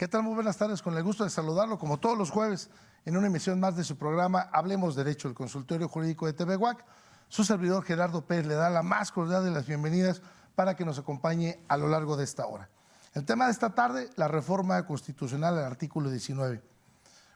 ¿Qué tal? Muy buenas tardes, con el gusto de saludarlo como todos los jueves en una emisión más de su programa Hablemos Derecho, el consultorio jurídico de TV WAC. Su servidor Gerardo Pérez le da la más cordial de las bienvenidas para que nos acompañe a lo largo de esta hora. El tema de esta tarde, la reforma constitucional al artículo 19.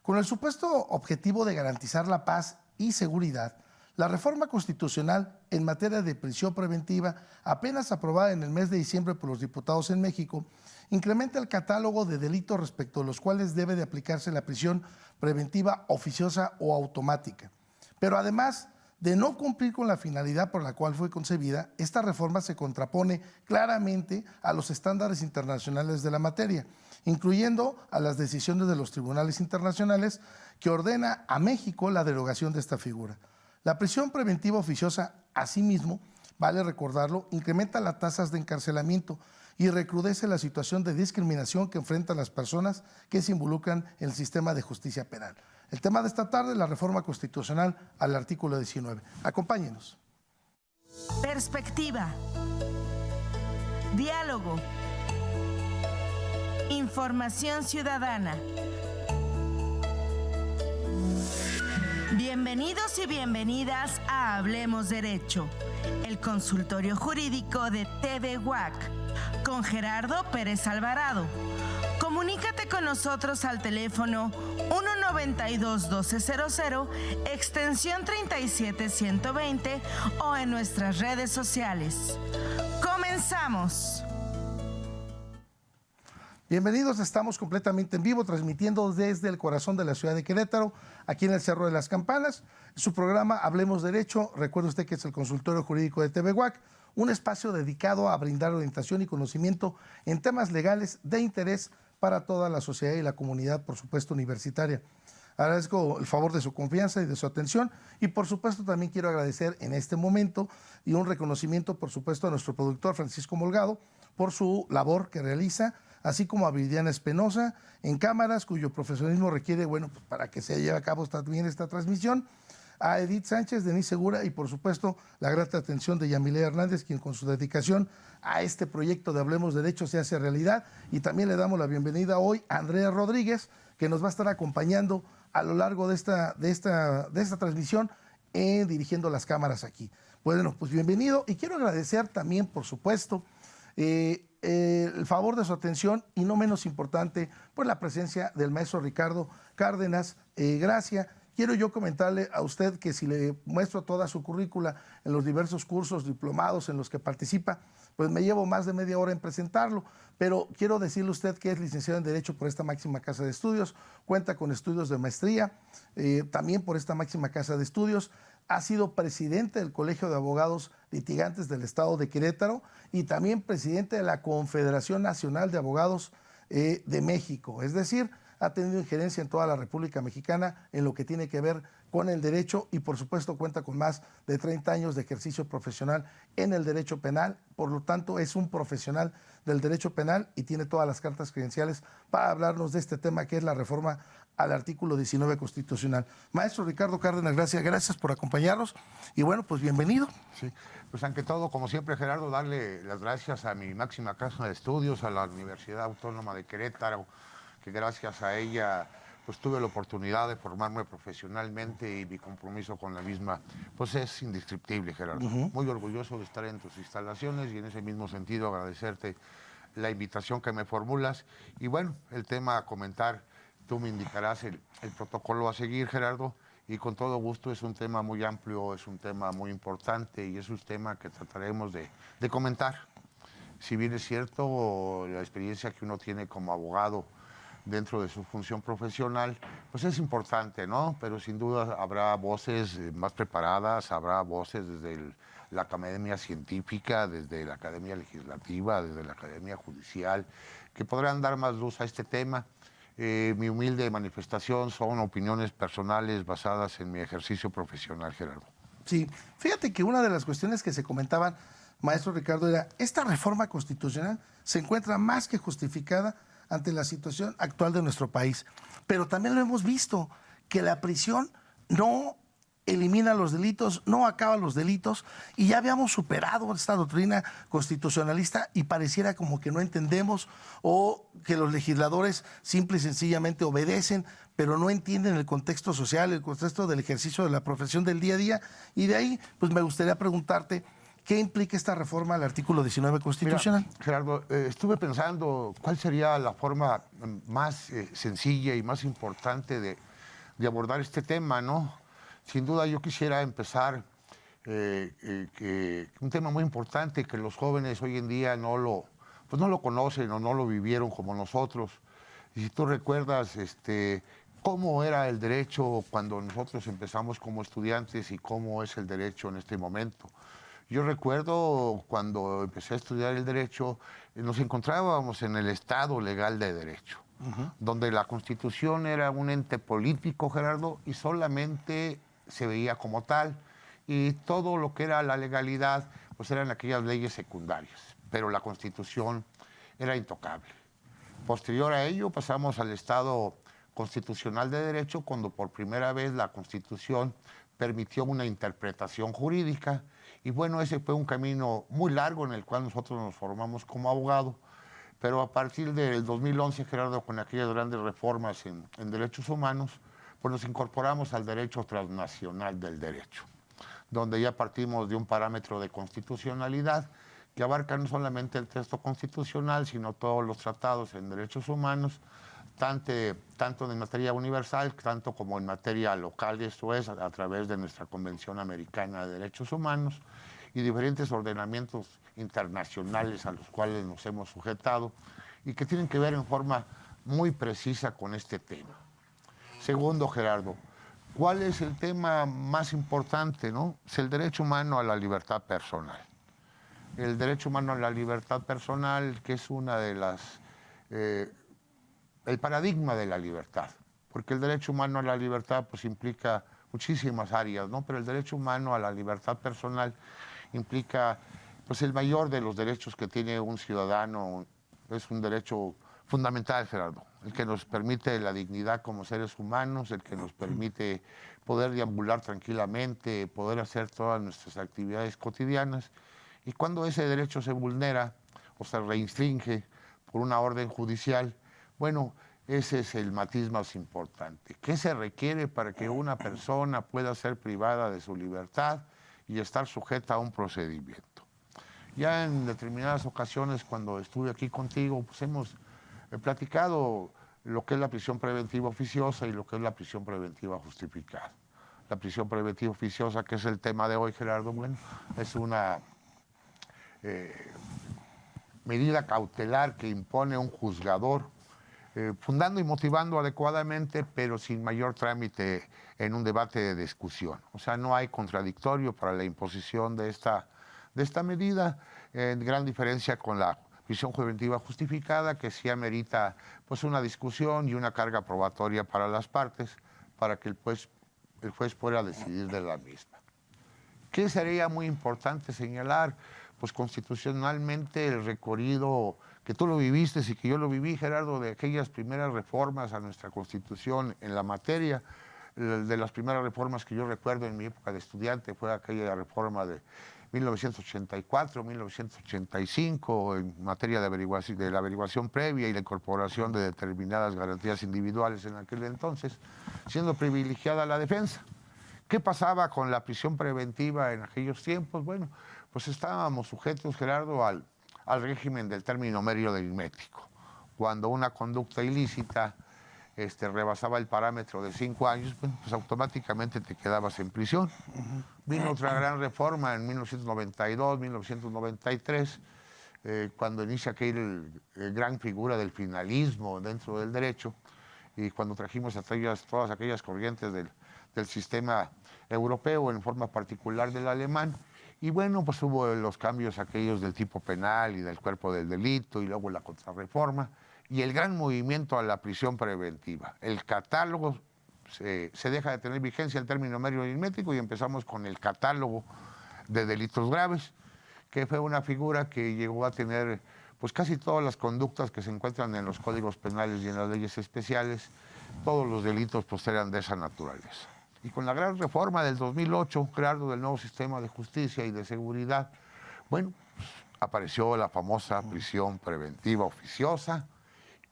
Con el supuesto objetivo de garantizar la paz y seguridad, la reforma constitucional en materia de prisión preventiva, apenas aprobada en el mes de diciembre por los diputados en México, incrementa el catálogo de delitos respecto a los cuales debe de aplicarse la prisión preventiva oficiosa o automática. Pero además de no cumplir con la finalidad por la cual fue concebida, esta reforma se contrapone claramente a los estándares internacionales de la materia, incluyendo a las decisiones de los tribunales internacionales que ordena a México la derogación de esta figura. La prisión preventiva oficiosa, asimismo, vale recordarlo, incrementa las tasas de encarcelamiento y recrudece la situación de discriminación que enfrentan las personas que se involucran en el sistema de justicia penal. El tema de esta tarde, la reforma constitucional al artículo 19. Acompáñenos. Perspectiva. Diálogo. Información ciudadana. Bienvenidos y bienvenidas a Hablemos Derecho, el consultorio jurídico de TV WAC, con Gerardo Pérez Alvarado. Comunícate con nosotros al teléfono 192-1200, extensión 37120 o en nuestras redes sociales. ¡Comenzamos! Bienvenidos, estamos completamente en vivo, transmitiendo desde el corazón de la ciudad de Querétaro, aquí en el Cerro de las Campanas. Su programa Hablemos Derecho, recuerde usted que es el consultorio jurídico de TV WAC, un espacio dedicado a brindar orientación y conocimiento en temas legales de interés para toda la sociedad y la comunidad, por supuesto, universitaria. Agradezco el favor de su confianza y de su atención y, por supuesto, también quiero agradecer en este momento y un reconocimiento, por supuesto, a nuestro productor Francisco Molgado por su labor que realiza, así como a Viridiana Espinosa en cámaras, cuyo profesionalismo requiere, bueno, pues para que se lleve a cabo también esta transmisión, a Edith Sánchez, Denise Segura y, por supuesto, la grata atención de Yamile Hernández, quien con su dedicación a este proyecto de Hablemos Derecho se hace realidad. Y también le damos la bienvenida hoy a Andrea Rodríguez, que nos va a estar acompañando a lo largo de esta transmisión, dirigiendo las cámaras aquí. Bueno, pues bienvenido. Y quiero agradecer también, por supuesto, el favor de su atención y no menos importante, pues la presencia del maestro Ricardo Cárdenas Gracia. Quiero yo comentarle a usted que si le muestro toda su currícula en los diversos cursos diplomados en los que participa, pues me llevo más de media hora en presentarlo, pero quiero decirle a usted que es licenciado en Derecho por esta máxima casa de estudios, cuenta con estudios de maestría, también por esta máxima casa de estudios, ha sido presidente del Colegio de Abogados Litigantes del Estado de Querétaro y también presidente de la Confederación Nacional de Abogados de México, es decir, ha tenido injerencia en toda la República Mexicana en lo que tiene que ver con el derecho y, por supuesto, cuenta con más de 30 años de ejercicio profesional en el derecho penal. Por lo tanto, es un profesional del derecho penal y tiene todas las cartas credenciales para hablarnos de este tema que es la reforma al artículo 19 constitucional. Maestro Ricardo Cárdenas Gracia, gracias por acompañarnos y, bueno, pues bienvenido. Sí, pues ante todo, como siempre, Gerardo, darle las gracias a mi máxima casa de estudios, a la Universidad Autónoma de Querétaro, que gracias a ella pues tuve la oportunidad de formarme profesionalmente y mi compromiso con la misma pues es indescriptible, Gerardo. Muy orgulloso de estar en tus instalaciones y en ese mismo sentido agradecerte la invitación que me formulas. Y bueno, el tema a comentar, tú me indicarás el protocolo a seguir, Gerardo, y con todo gusto es un tema muy amplio, es un tema muy importante y es un tema que trataremos de comentar. Si bien es cierto, la experiencia que uno tiene como abogado dentro de su función profesional, pues es importante, ¿no? Pero sin duda habrá voces más preparadas, habrá voces desde la academia científica, desde la academia legislativa, desde la academia judicial, que podrán dar más luz a este tema. Mi humilde manifestación son opiniones personales basadas en mi ejercicio profesional, Gerardo. Sí, fíjate que una de las cuestiones que se comentaban, maestro Ricardo, era esta reforma constitucional se encuentra más que justificada ante la situación actual de nuestro país. Pero también lo hemos visto, que la prisión no elimina los delitos, no acaba los delitos, y ya habíamos superado esta doctrina constitucionalista y pareciera como que no entendemos o que los legisladores simple y sencillamente obedecen, pero no entienden el contexto social, el contexto del ejercicio de la profesión del día a día. Y de ahí, pues me gustaría preguntarte, ¿qué implica esta reforma al artículo 19 constitucional? Mira, Gerardo, estuve pensando cuál sería la forma más sencilla y más importante de abordar este tema, ¿no? Sin duda yo quisiera empezar un tema muy importante que los jóvenes hoy en día no lo conocen o no lo vivieron como nosotros. Y si tú recuerdas cómo era el derecho cuando nosotros empezamos como estudiantes y cómo es el derecho en este momento. Yo recuerdo cuando empecé a estudiar el derecho, nos encontrábamos en el Estado legal de derecho, donde la Constitución era un ente político, Gerardo, y solamente se veía como tal, y todo lo que era la legalidad, pues eran aquellas leyes secundarias, pero la Constitución era intocable. Posterior a ello pasamos al Estado constitucional de derecho, cuando por primera vez la Constitución permitió una interpretación jurídica, y bueno, ese fue un camino muy largo en el cual nosotros nos formamos como abogados, pero a partir del 2011, Gerardo, con aquellas grandes reformas en derechos humanos, pues nos incorporamos al derecho transnacional del derecho, donde ya partimos de un parámetro de constitucionalidad que abarca no solamente el texto constitucional, sino todos los tratados en derechos humanos, tanto en materia universal, tanto como en materia local, esto es, a través de nuestra Convención Americana de Derechos Humanos y diferentes ordenamientos internacionales a los cuales nos hemos sujetado y que tienen que ver en forma muy precisa con este tema. Segundo, Gerardo, ¿cuál es el tema más importante, no? Es el derecho humano a la libertad personal. El derecho humano a la libertad personal, que es una de las... el paradigma de la libertad, porque el derecho humano a la libertad pues implica muchísimas áreas, ¿no? Pero el derecho humano a la libertad personal implica pues el mayor de los derechos que tiene un ciudadano, es un derecho fundamental, Gerardo, el que nos permite la dignidad como seres humanos, el que nos permite poder deambular tranquilamente, poder hacer todas nuestras actividades cotidianas, y cuando ese derecho se vulnera o se restringe por una orden judicial, bueno, ese es el matiz más importante. ¿Qué se requiere para que una persona pueda ser privada de su libertad y estar sujeta a un procedimiento? Ya en determinadas ocasiones, cuando estuve aquí contigo, pues hemos platicado lo que es la prisión preventiva oficiosa y lo que es la prisión preventiva justificada. La prisión preventiva oficiosa, que es el tema de hoy, Gerardo, bueno, es una medida cautelar que impone un juzgador, fundando y motivando adecuadamente, pero sin mayor trámite en un debate de discusión. O sea, no hay contradictorio para la imposición de esta medida, en gran diferencia con la prisión preventiva justificada, que sí amerita pues, una discusión y una carga probatoria para las partes, para que el juez pueda decidir de la misma. ¿Qué sería muy importante señalar? Pues constitucionalmente el recorrido que tú lo viviste y que yo lo viví, Gerardo, de aquellas primeras reformas a nuestra Constitución en la materia. De las primeras reformas que yo recuerdo en mi época de estudiante fue aquella reforma de 1984, 1985, en materia de la averiguación previa y la incorporación de determinadas garantías individuales en aquel entonces, siendo privilegiada la defensa. ¿Qué pasaba con la prisión preventiva en aquellos tiempos? Bueno, pues estábamos sujetos, Gerardo, al régimen del término medio aritmético. Cuando una conducta ilícita rebasaba el parámetro de 5 años, pues automáticamente te quedabas en prisión. Vino otra gran reforma en 1992, 1993, cuando inicia aquella gran figura del finalismo dentro del derecho, y cuando trajimos todas aquellas corrientes del sistema europeo, en forma particular del alemán. Y bueno, pues hubo los cambios aquellos del tipo penal y del cuerpo del delito, y luego la contrarreforma, y el gran movimiento a la prisión preventiva. El catálogo se deja de tener vigencia el término medio aritmético y empezamos con el catálogo de delitos graves, que fue una figura que llegó a tener pues casi todas las conductas que se encuentran en los códigos penales y en las leyes especiales. Todos los delitos pues eran de esa naturaleza. Y con la gran reforma del 2008, Gerardo, del nuevo sistema de justicia y de seguridad, bueno, pues, apareció la famosa prisión preventiva oficiosa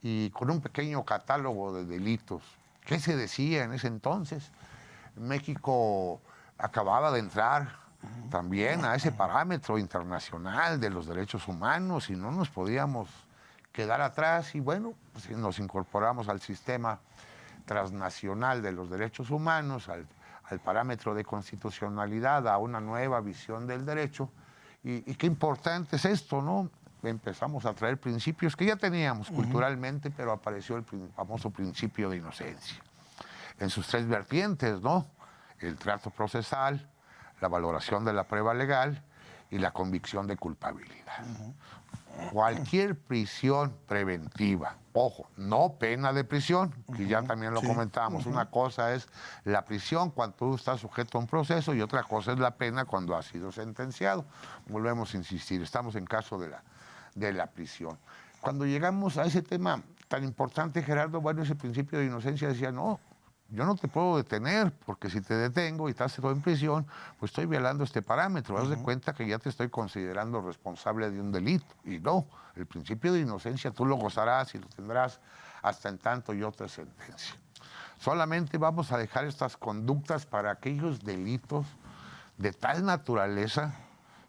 y con un pequeño catálogo de delitos. ¿Qué se decía en ese entonces? México acababa de entrar también a ese parámetro internacional de los derechos humanos y no nos podíamos quedar atrás y bueno, pues nos incorporamos al sistema transnacional de los derechos humanos, al parámetro de constitucionalidad, a una nueva visión del derecho. Y qué importante es esto, ¿no? Empezamos a traer principios que ya teníamos culturalmente, pero apareció el famoso principio de inocencia. En sus tres vertientes, ¿no? El trato procesal, la valoración de la prueba legal y la convicción de culpabilidad. Cualquier prisión preventiva, ojo, no pena de prisión, que ya también lo comentamos. Una cosa es la prisión cuando tú estás sujeto a un proceso y otra cosa es la pena cuando has sido sentenciado. Volvemos a insistir, estamos en caso de la prisión. Cuando llegamos a ese tema tan importante, Gerardo, bueno, ese principio de inocencia decía, no, yo no te puedo detener, porque si te detengo y estás en prisión, pues estoy violando este parámetro. Haz de cuenta que ya te estoy considerando responsable de un delito. Y no, el principio de inocencia tú lo gozarás y lo tendrás hasta en tanto yo te sentencie. Solamente vamos a dejar estas conductas para aquellos delitos de tal naturaleza,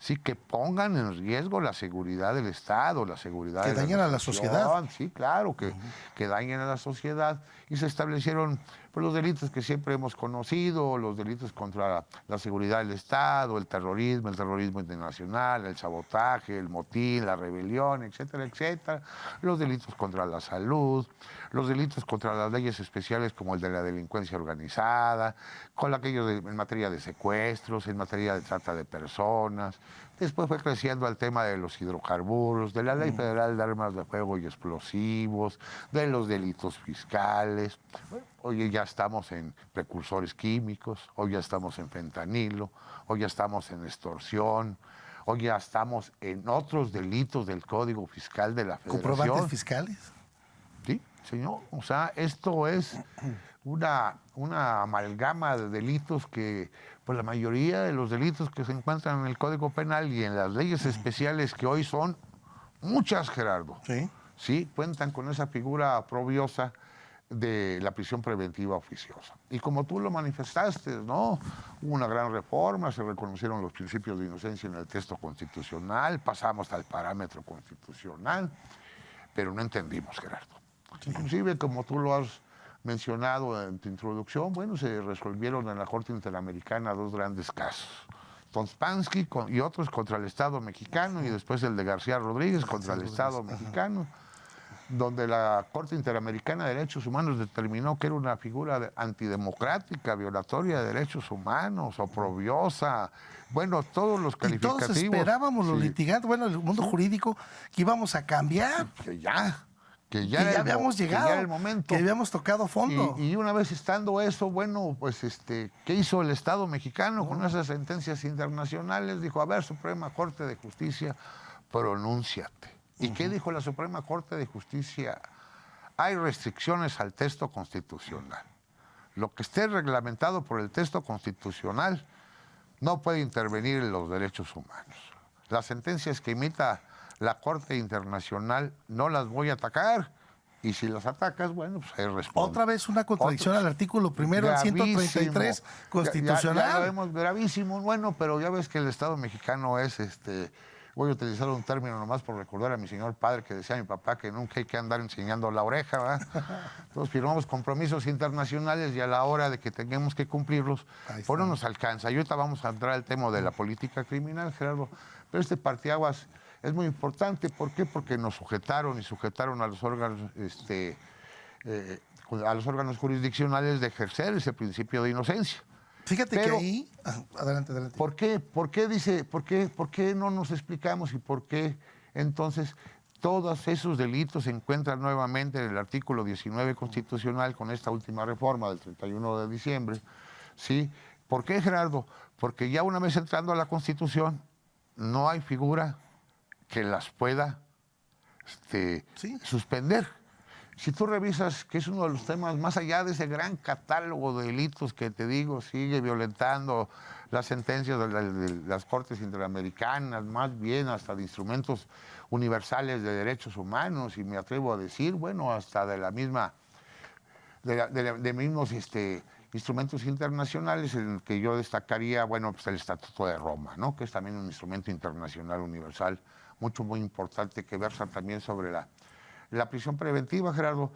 sí, que pongan en riesgo la seguridad del Estado, la seguridad que de dañen a la sociedad. Sí, claro, que dañen a la sociedad. Y se establecieron pues, los delitos que siempre hemos conocido, los delitos contra la seguridad del Estado, el terrorismo internacional, el sabotaje, el motín, la rebelión, etcétera, etcétera. Los delitos contra la salud, los delitos contra las leyes especiales como el de la delincuencia organizada, con aquello en materia de secuestros, en materia de trata de personas. Después fue creciendo el tema de los hidrocarburos, de la Ley Federal de Armas de Fuego y Explosivos, de los delitos fiscales. Bueno, hoy ya estamos en precursores químicos, hoy ya estamos en fentanilo, hoy ya estamos en extorsión, hoy ya estamos en otros delitos del Código Fiscal de la Federación. ¿Comprobantes fiscales? Sí, señor. O sea, esto es una amalgama de delitos que, pues la mayoría de los delitos que se encuentran en el Código Penal y en las leyes especiales que hoy son muchas, Gerardo, sí, cuentan con esa figura oprobiosa de la prisión preventiva oficiosa. Y como tú lo manifestaste, ¿no? Hubo una gran reforma, se reconocieron los principios de inocencia en el texto constitucional, pasamos al parámetro constitucional, pero no entendimos, Gerardo. Inclusive, como tú lo has mencionado en tu introducción, bueno, se resolvieron en la Corte Interamericana dos grandes casos. Tonspansky y otros contra el Estado mexicano y después el de García Rodríguez contra el Estado mexicano, donde la Corte Interamericana de Derechos Humanos determinó que era una figura antidemocrática, violatoria de derechos humanos, oprobiosa, bueno, todos los calificativos. Y todos esperábamos los litigantes, bueno, el mundo jurídico, que íbamos a cambiar. Que ya habíamos llegado, que ya era el momento. Que habíamos tocado fondo. Y una vez estando eso, bueno, pues ¿qué hizo el Estado mexicano con esas sentencias internacionales? Dijo, a ver, Suprema Corte de Justicia, pronúnciate. ¿Y qué dijo la Suprema Corte de Justicia? Hay restricciones al texto constitucional. Lo que esté reglamentado por el texto constitucional no puede intervenir en los derechos humanos. Las sentencias que emita la Corte Internacional no las voy a atacar, y si las atacas, bueno, pues ahí respondo. Otra vez una contradicción al artículo primero, al 133 constitucional. Ya lo vemos gravísimo, bueno, pero ya ves que el Estado mexicano es, voy a utilizar un término nomás por recordar a mi señor padre que decía a mi papá que nunca hay que andar enseñando la oreja, ¿verdad? Entonces firmamos compromisos internacionales y a la hora de que tengamos que cumplirlos, pues no nos alcanza. Y ahorita vamos a entrar al tema de la política criminal, Gerardo, pero este parteaguas es muy importante. ¿Por qué? Porque nos sujetaron a los órganos jurisdiccionales de ejercer ese principio de inocencia. Fíjate que ahí... adelante. ¿Por qué no nos explicamos y por qué entonces todos esos delitos se encuentran nuevamente en el artículo 19 constitucional con esta última reforma del 31 de diciembre? ¿Sí? ¿Por qué, Gerardo? Porque ya una vez entrando a la Constitución no hay figura que las pueda suspender. Si tú revisas, que es uno de los temas, más allá de ese gran catálogo de delitos que te digo, sigue violentando las sentencias de las Cortes Interamericanas, más bien hasta de instrumentos universales de derechos humanos, y me atrevo a decir, bueno, hasta de la misma, de mismos instrumentos internacionales, en el que yo destacaría, bueno, pues el Estatuto de Roma, ¿no? Que es también un instrumento internacional universal, muy importante, que versa también sobre la prisión preventiva, Gerardo.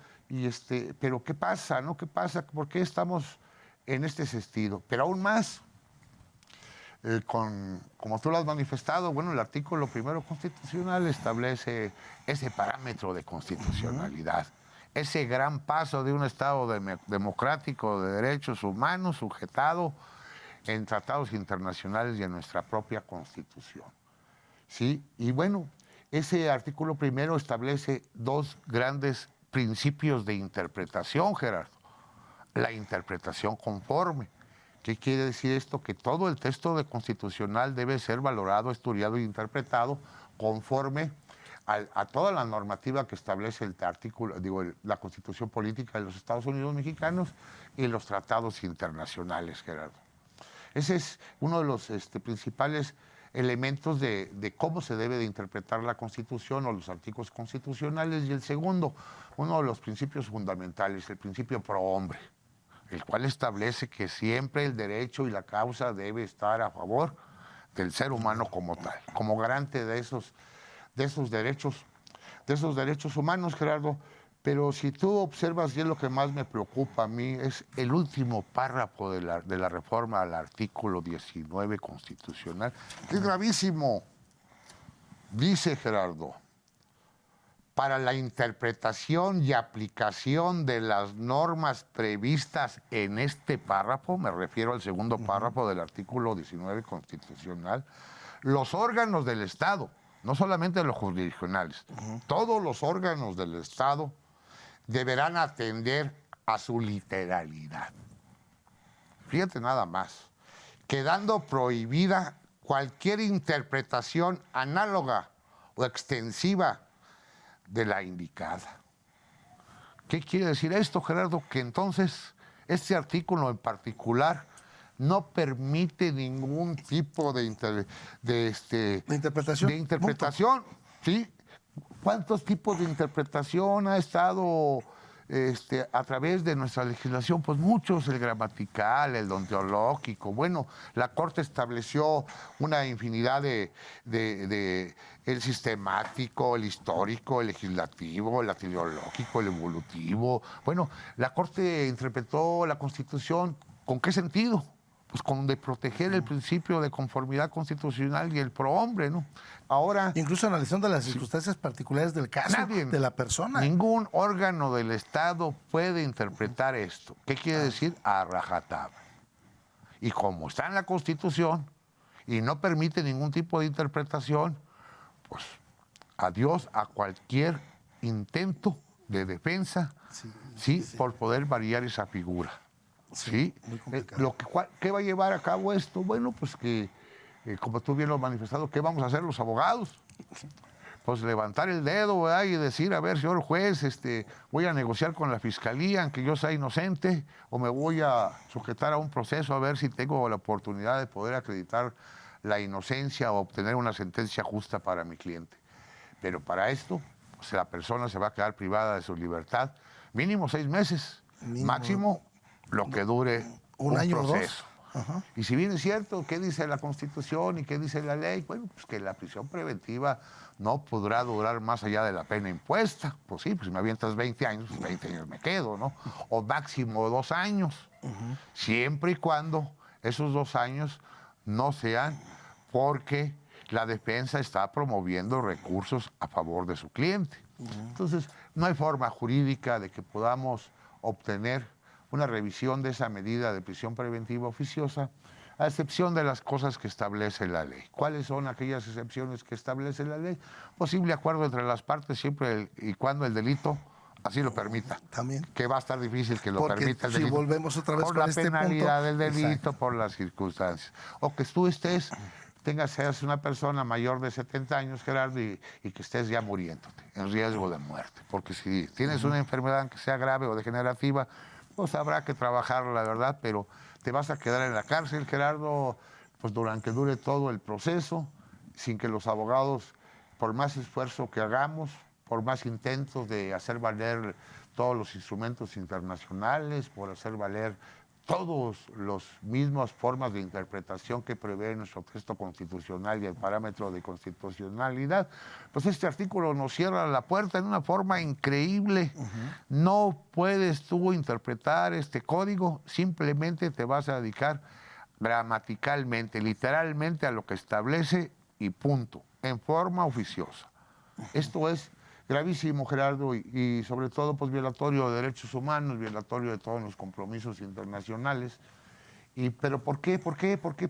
Pero ¿qué pasa, no? ¿Qué pasa? ¿Por qué estamos en este sentido? Pero aún más, como tú lo has manifestado, bueno, el artículo primero constitucional establece ese parámetro de constitucionalidad, ese gran paso de un Estado democrático de derechos humanos sujetado en tratados internacionales y en nuestra propia Constitución. ¿Sí? Y bueno, ese artículo primero establece dos grandes principios de interpretación, Gerardo. La interpretación conforme. ¿Qué quiere decir esto? Que todo el texto constitucional debe ser valorado, estudiado e interpretado conforme a toda la normativa que establece el artículo, la Constitución Política de los Estados Unidos Mexicanos y los tratados internacionales, Gerardo. Ese es uno de los principales elementos de cómo se debe de interpretar la Constitución o los artículos constitucionales. Y el segundo, uno de los principios fundamentales, el principio pro hombre, el cual establece que siempre el derecho y la causa debe estar a favor del ser humano como tal, como garante de esos derechos humanos, Gerardo. Pero si tú observas, y es lo que más me preocupa a mí, es el último párrafo de la reforma al artículo 19 constitucional, que es gravísimo. Dice, Gerardo, para la interpretación y aplicación de las normas previstas en este párrafo, me refiero al segundo párrafo del artículo 19 constitucional, los órganos del Estado, no solamente los jurisdiccionales, todos los órganos del Estado deberán atender a su literalidad. Fíjate nada más, quedando prohibida cualquier interpretación análoga o extensiva de la indicada. ¿Qué quiere decir esto, Gerardo? Que entonces este artículo en particular no permite ningún tipo de interpretación. ¿Sí? ¿Cuántos tipos de interpretación ha estado a través de nuestra legislación? Pues muchos, el gramatical, el ontológico. Bueno, la Corte estableció una infinidad el sistemático, el histórico, el legislativo, el teleológico, el evolutivo. Bueno, la Corte interpretó la Constitución, ¿con qué sentido? Pues con de proteger el principio de conformidad constitucional y el prohombre, ¿no? Ahora, incluso analizando las circunstancias particulares del caso, de la persona. Ningún órgano del Estado puede interpretar esto. ¿Qué quiere decir? A rajatabla. Y como está en la Constitución y no permite ningún tipo de interpretación, pues adiós a cualquier intento de defensa, por poder variar esa figura. Sí, ¿qué va a llevar a cabo esto? Bueno, pues que, como tú bien lo has manifestado, ¿qué vamos a hacer los abogados? Pues levantar el dedo, ¿verdad? Y decir, a ver, señor juez, voy a negociar con la fiscalía, aunque yo sea inocente, o me voy a sujetar a un proceso a ver si tengo la oportunidad de poder acreditar la inocencia o obtener una sentencia justa para mi cliente. Pero para esto, pues, la persona se va a quedar privada de su libertad mínimo 6 meses, máximo lo que dure un año proceso. O 2. Y si bien es cierto, ¿qué dice la Constitución y qué dice la ley? Bueno, pues que la prisión preventiva no podrá durar más allá de la pena impuesta. Pues sí, pues si me avientas 20 años, 20 años me quedo, ¿no? O máximo 2 años. Siempre y cuando esos 2 años no sean porque la defensa está promoviendo recursos a favor de su cliente. Entonces, no hay forma jurídica de que podamos obtener una revisión de esa medida de prisión preventiva oficiosa, a excepción de las cosas que establece la ley. ¿Cuáles son aquellas excepciones que establece la ley? Posible acuerdo entre las partes siempre y cuando el delito así lo permita. También. Que va a estar difícil que lo Porque permita el si delito. volvemos otra vez por con la este penalidad punto, del delito, exacto, por las circunstancias. O que tú estés seas una persona mayor de 70 años, Gerardo, y que estés ya muriéndote, en riesgo de muerte. Porque si tienes una enfermedad que sea grave o degenerativa, pues habrá que trabajarla, la verdad, pero te vas a quedar en la cárcel, Gerardo, pues durante que dure todo el proceso, sin que los abogados, por más esfuerzo que hagamos, por más intentos de hacer valer todos los instrumentos internacionales, por hacer valer todas las mismas formas de interpretación que prevé nuestro texto constitucional y el parámetro de constitucionalidad, pues este artículo nos cierra la puerta en una forma increíble. No puedes tú interpretar este código, simplemente te vas a dedicar gramaticalmente, literalmente a lo que establece y punto, en forma oficiosa. Esto es gravísimo, Gerardo, y sobre todo pues violatorio de derechos humanos, violatorio de todos los compromisos internacionales. Pero ¿por qué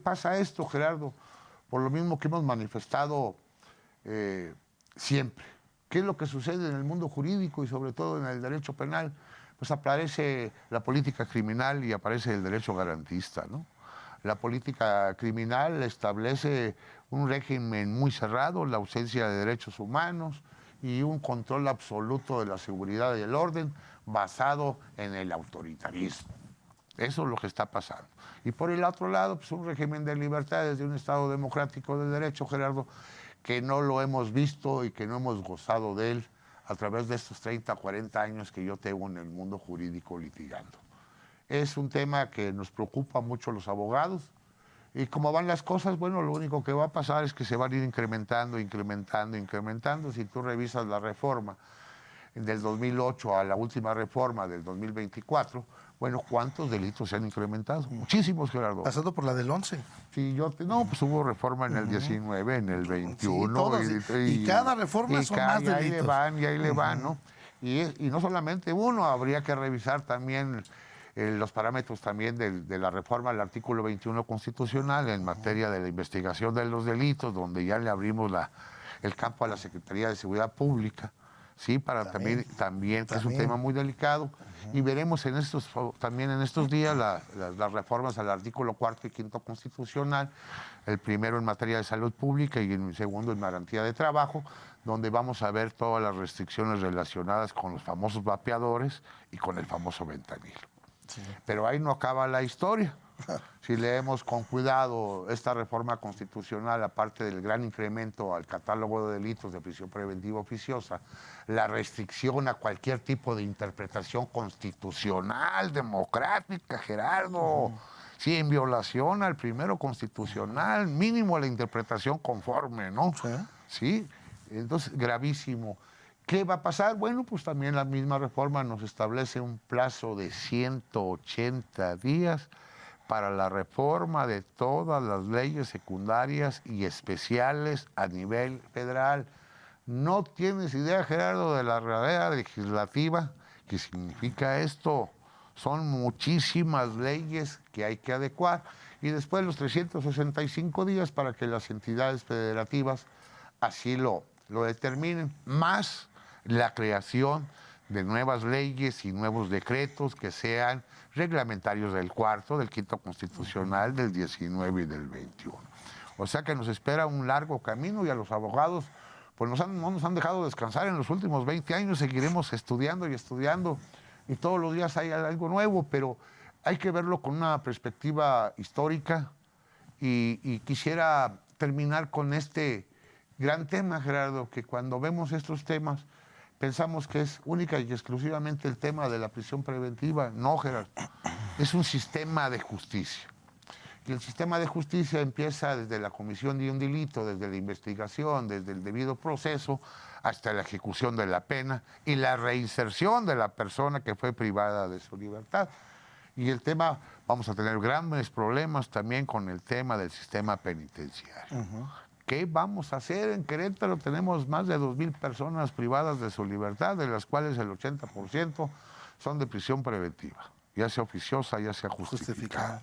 pasa esto, Gerardo? Por lo mismo que hemos manifestado siempre. ¿Qué es lo que sucede en el mundo jurídico y sobre todo en el derecho penal? Pues aparece la política criminal y aparece el derecho garantista, ¿no? La política criminal establece un régimen muy cerrado, la ausencia de derechos humanos y un control absoluto de la seguridad y el orden basado en el autoritarismo. Eso es lo que está pasando. Y por el otro lado, pues un régimen de libertades de un Estado democrático de derecho, Gerardo, que no lo hemos visto y que no hemos gozado de él a través de estos 30, 40 años que yo tengo en el mundo jurídico litigando. Es un tema que nos preocupa mucho a los abogados. Y como van las cosas, bueno, lo único que va a pasar es que se van a ir incrementando. Si tú revisas la reforma del 2008 a la última reforma del 2024, bueno, ¿cuántos delitos se han incrementado? Muchísimos, Gerardo. Pasando por la del 11. Sí, pues hubo reforma en el 19, en el 21. Sí, y cada reforma son más delitos. Y ahí le van, ¿no? Y no solamente uno, habría que revisar también los parámetros también de la reforma al artículo 21 constitucional en materia de la investigación de los delitos, donde ya le abrimos el campo a la Secretaría de Seguridad Pública, ¿sí? Para también que es un tema muy delicado. Y veremos también en estos días las reformas al artículo 4 y 5 constitucional, el primero en materia de salud pública y el segundo en garantía de trabajo, donde vamos a ver todas las restricciones relacionadas con los famosos vapeadores y con el famoso ventanil. Sí. Pero ahí no acaba la historia. Si leemos con cuidado esta reforma constitucional, aparte del gran incremento al catálogo de delitos de prisión preventiva oficiosa, la restricción a cualquier tipo de interpretación constitucional, democrática, Gerardo, sí, en violación al primero constitucional, mínimo a la interpretación conforme, ¿no? Sí, entonces gravísimo. ¿Qué va a pasar? Bueno, pues también la misma reforma nos establece un plazo de 180 días para la reforma de todas las leyes secundarias y especiales a nivel federal. No tienes idea, Gerardo, de la realidad legislativa que significa esto. Son muchísimas leyes que hay que adecuar. Y después los 365 días para que las entidades federativas así lo determinen, más la creación de nuevas leyes y nuevos decretos que sean reglamentarios del cuarto, del quinto constitucional, del 19 y del 21. O sea que nos espera un largo camino y a los abogados pues no nos han dejado descansar en los últimos 20 años, seguiremos estudiando y todos los días hay algo nuevo, pero hay que verlo con una perspectiva histórica y quisiera terminar con este gran tema, Gerardo, que cuando vemos estos temas pensamos que es única y exclusivamente el tema de la prisión preventiva. No, Gerardo, es un sistema de justicia. Y el sistema de justicia empieza desde la comisión de un delito, desde la investigación, desde el debido proceso, hasta la ejecución de la pena y la reinserción de la persona que fue privada de su libertad. Y el tema, vamos a tener grandes problemas también con el tema del sistema penitenciario. ¿Qué vamos a hacer? En Querétaro tenemos más de 2,000 personas privadas de su libertad, de las cuales el 80% son de prisión preventiva, ya sea oficiosa, ya sea justificada.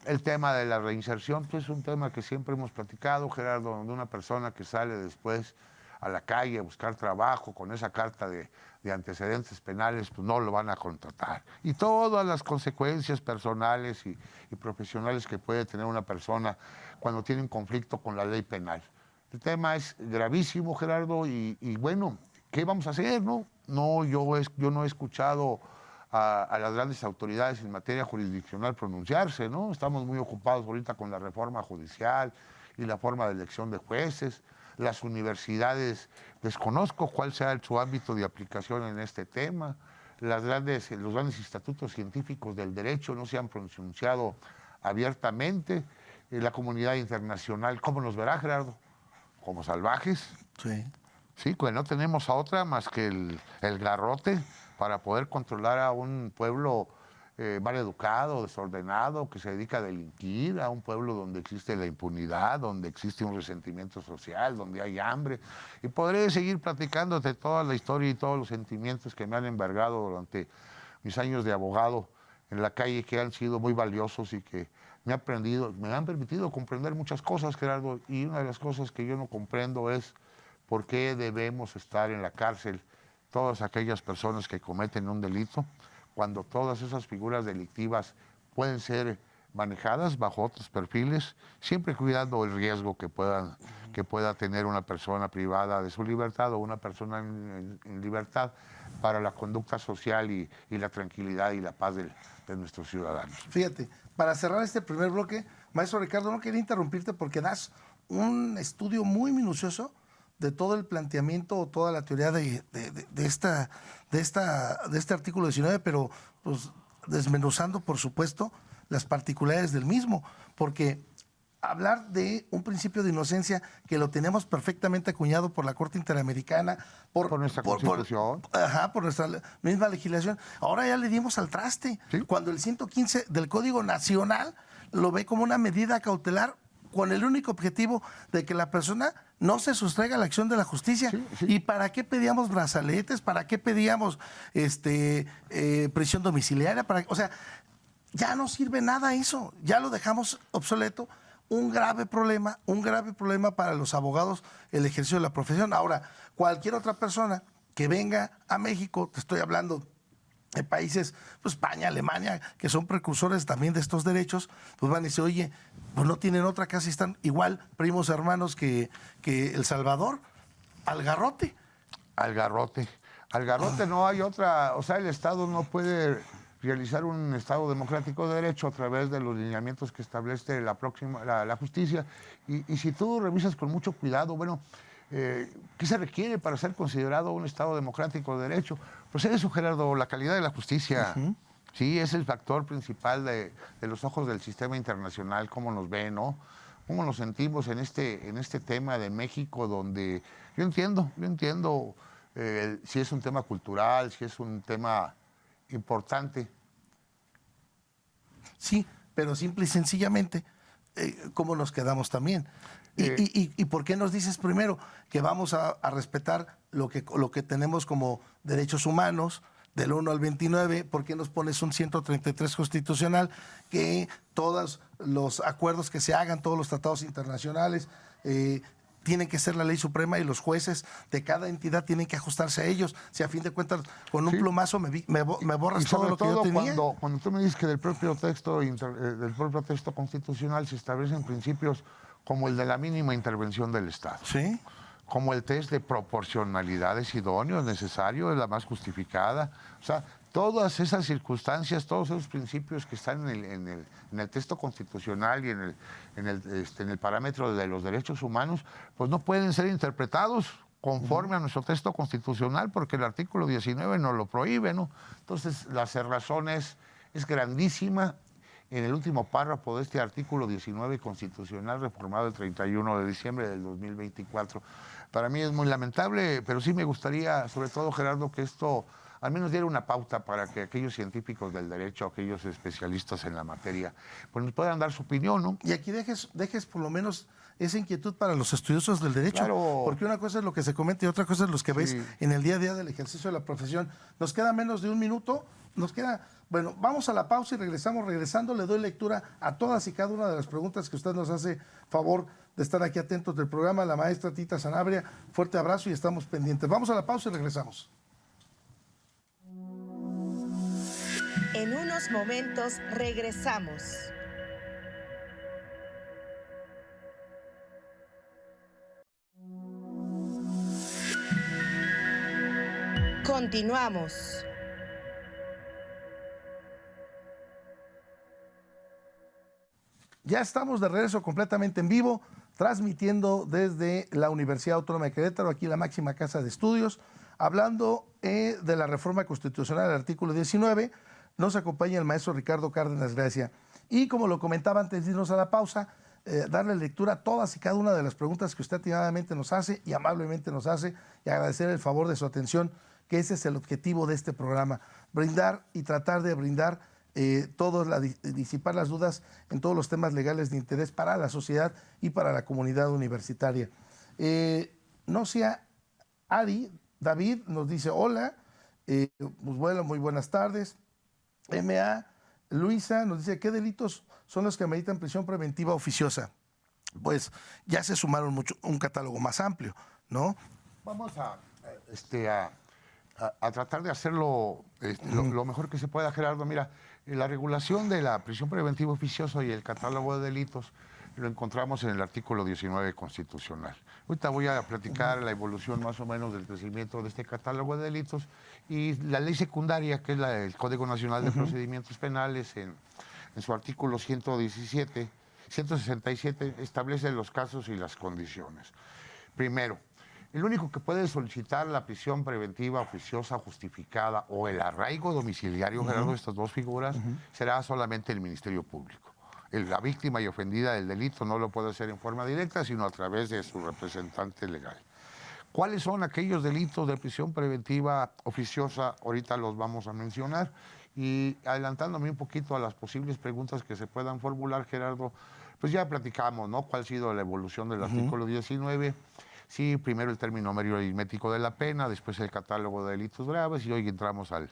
El tema de la reinserción pues, es un tema que siempre hemos platicado, Gerardo, donde una persona que sale después a la calle a buscar trabajo con esa carta de antecedentes penales, pues no lo van a contratar. Y todas las consecuencias personales y profesionales que puede tener una persona cuando tiene un conflicto con la ley penal. El tema es gravísimo, Gerardo, y bueno, ¿qué vamos a hacer, no? Yo no he escuchado a las grandes autoridades en materia jurisdiccional pronunciarse, ¿no? Estamos muy ocupados ahorita con la reforma judicial y la forma de elección de jueces. Las universidades, desconozco cuál sea su ámbito de aplicación en este tema. Los grandes institutos científicos del derecho no se han pronunciado abiertamente. La comunidad internacional, ¿cómo nos verá, Gerardo? ¿Como salvajes? Sí. Sí, pues no tenemos a otra más que el garrote para poder controlar a un pueblo mal educado, desordenado, que se dedica a delinquir, a un pueblo donde existe la impunidad, donde existe un resentimiento social, donde hay hambre. Y podré seguir platicándote toda la historia y todos los sentimientos que me han envergado durante mis años de abogado en la calle, que han sido muy valiosos y que me han permitido comprender muchas cosas, Gerardo. Y una de las cosas que yo no comprendo es por qué debemos estar en la cárcel todas aquellas personas que cometen un delito, cuando todas esas figuras delictivas pueden ser manejadas bajo otros perfiles, siempre cuidando el riesgo que pueda tener una persona privada de su libertad o una persona en libertad para la conducta social y la tranquilidad y la paz de nuestros ciudadanos. Fíjate, para cerrar este primer bloque, maestro Ricardo, no quería interrumpirte porque das un estudio muy minucioso de todo el planteamiento o toda la teoría de este artículo 19, pero pues, desmenuzando, por supuesto, las particularidades del mismo, porque hablar de un principio de inocencia que lo tenemos perfectamente acuñado por la Corte Interamericana, por nuestra Constitución. Por nuestra misma legislación, ahora ya le dimos al traste. ¿Sí? Cuando el 115 del Código Nacional lo ve como una medida cautelar con el único objetivo de que la persona no se sustraiga a la acción de la justicia. Sí, sí. ¿Y para qué pedíamos brazaletes? ¿Para qué pedíamos prisión domiciliaria? O sea, ya no sirve nada eso. Ya lo dejamos obsoleto. Un grave problema para los abogados, el ejercicio de la profesión. Ahora, cualquier otra persona que venga a México, te estoy hablando de países, pues España, Alemania, que son precursores también de estos derechos, pues van a decir, oye, pues no tienen otra, casi están igual primos hermanos que El Salvador, al garrote. Al garrote no hay otra, o sea, el Estado no puede realizar un Estado democrático de derecho a través de los lineamientos que establece la justicia. Y si tú revisas con mucho cuidado, bueno, ¿qué se requiere para ser considerado un Estado democrático de derecho? Pues eso, Gerardo, la calidad de la justicia. Uh-huh. Sí, es el factor principal de los ojos del sistema internacional, cómo nos ven, ¿no? Cómo nos sentimos en este tema de México, donde yo entiendo si es un tema cultural, si es un tema importante. Sí, pero simple y sencillamente, ¿cómo nos quedamos también? ¿Y por qué nos dices primero que vamos a respetar lo que tenemos como derechos humanos del 1 al 29? ¿Por qué nos pones un 133 constitucional que todos los acuerdos que se hagan, todos los tratados internacionales, tienen que ser la ley suprema y los jueces de cada entidad tienen que ajustarse a ellos? Si a fin de cuentas con un plumazo me borras todo lo que yo tenía. Cuando tú me dices que del propio texto constitucional se establecen principios como el de la mínima intervención del Estado. Sí. Como el test de proporcionalidad es idóneo, es necesario, es la más justificada. O sea, todas esas circunstancias, todos esos principios que están en el texto constitucional y en el parámetro de los derechos humanos, pues no pueden ser interpretados conforme a nuestro texto constitucional, porque el artículo 19 nos lo prohíbe, ¿no? Entonces, la cerrazón es grandísima. En el último párrafo de este artículo 19 constitucional reformado el 31 de diciembre del 2024. Para mí es muy lamentable, pero sí me gustaría, sobre todo, Gerardo, que esto al menos diera una pauta para que aquellos científicos del derecho, aquellos especialistas en la materia, pues nos puedan dar su opinión, ¿no? Y aquí dejes por lo menos esa inquietud para los estudiosos del derecho, claro. Porque una cosa es lo que se comenta y otra cosa es lo que ves en el día a día del ejercicio de la profesión. Nos queda menos de un minuto, bueno, vamos a la pausa y regresando le doy lectura a todas y cada una de las preguntas que usted nos hace favor de de estar aquí atentos del programa, la maestra Tita Sanabria. Fuerte abrazo y estamos pendientes. Vamos a la pausa y regresamos. En unos momentos regresamos. Continuamos. Ya estamos de regreso completamente en vivo, transmitiendo desde la Universidad Autónoma de Querétaro, aquí la máxima casa de estudios, hablando de la reforma constitucional del artículo 19. Nos acompaña el maestro Ricardo Cárdenas Gracia. Y como lo comentaba antes de irnos a la pausa, darle lectura a todas y cada una de las preguntas que usted atinadamente nos hace y amablemente nos hace, y agradecer el favor de su atención, que ese es el objetivo de este programa, brindar y tratar de brindar disipar las dudas en todos los temas legales de interés para la sociedad y para la comunidad universitaria. No sea Ari, David nos dice hola, pues bueno, muy buenas tardes. MA, Luisa nos dice, ¿qué delitos son los que ameritan prisión preventiva oficiosa? Pues ya se sumaron un catálogo más amplio, ¿no? Vamos a tratar de hacerlo lo mejor que se pueda, Gerardo. Mira, la regulación de la prisión preventiva oficiosa y el catálogo de delitos lo encontramos en el artículo 19 constitucional. Ahorita voy a platicar la evolución más o menos del crecimiento de este catálogo de delitos y la ley secundaria, que es el Código Nacional de Procedimientos Penales, en su artículo 167, establece los casos y las condiciones. Primero, el único que puede solicitar la prisión preventiva oficiosa justificada o el arraigo domiciliario, Gerardo, estas dos figuras, será solamente el Ministerio Público. La víctima y ofendida del delito no lo puede hacer en forma directa, sino a través de su representante legal. ¿Cuáles son aquellos delitos de prisión preventiva oficiosa? Ahorita los vamos a mencionar. Y adelantándome un poquito a las posibles preguntas que se puedan formular, Gerardo, pues ya platicamos, ¿no? ¿Cuál ha sido la evolución del artículo 19? Sí, primero el término medio aritmético de la pena, después el catálogo de delitos graves y hoy entramos al